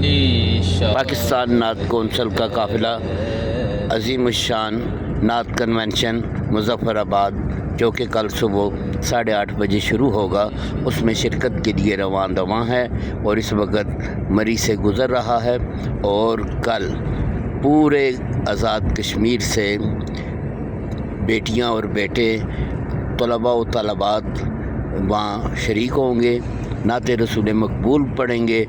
پاکستان نعت کونسل کا قافلہ عظیم الشان نعت کنونشن مظفر آباد جو کہ کل صبح 8:30 بجے شروع ہوگا، اس میں شرکت کے لیے رواں ہے اور اس وقت مری سے گزر رہا ہے، اور کل پورے آزاد کشمیر سے بیٹیاں اور بیٹے، طلباء و طالبات وہاں شریک ہوں گے، نعت رسول مقبول پڑھیں گے،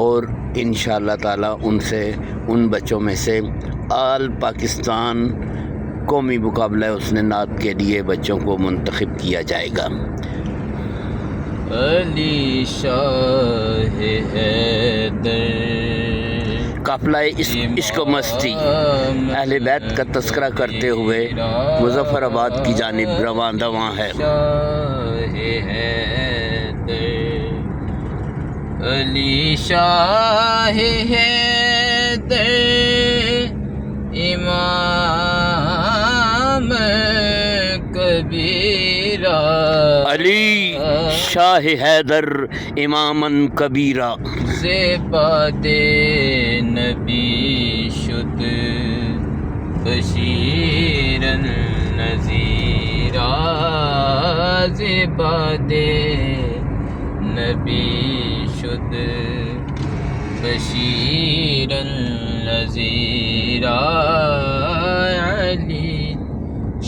اور انشاءاللہ تعالیٰ ان بچوں میں سے آل پاکستان قومی مقابلہ حسن نعت کے لیے بچوں کو منتخب کیا جائے گا۔ علی شاہ حیدر قافلہ عشق و مستی اہل بیت کا تذکرہ کرتے ہوئے مظفر آباد کی جانب رواں ہے۔ علی شاہ حیدر امام کبیرہ، علی شاہ حیدر اماماً کبیرہ، زیباد نبی شد بشیراً نذیرا، زیباد نبی شد بشیراً نذیرا، علی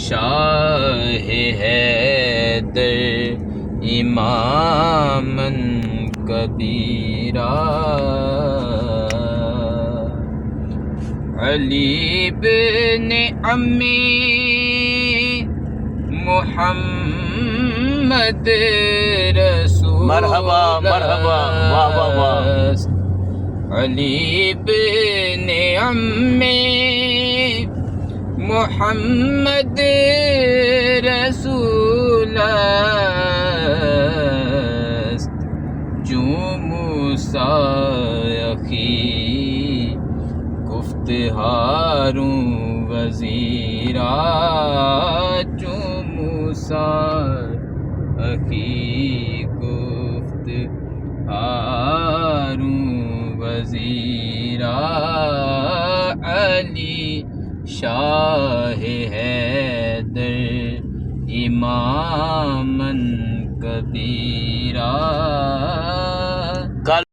شاہ حیدر اماماً کبیرہ، علی بن عمی محمد رسول مرحبا مرحبا، واہ واہ واہ، علی بن عمی محمد رسول است، جو موسیٰ اخی گفت ہارون وزیرا، جو موسیٰ اخی گفت ہارون وزیرا، علی شاہ حیدر اماماً کبیرہ۔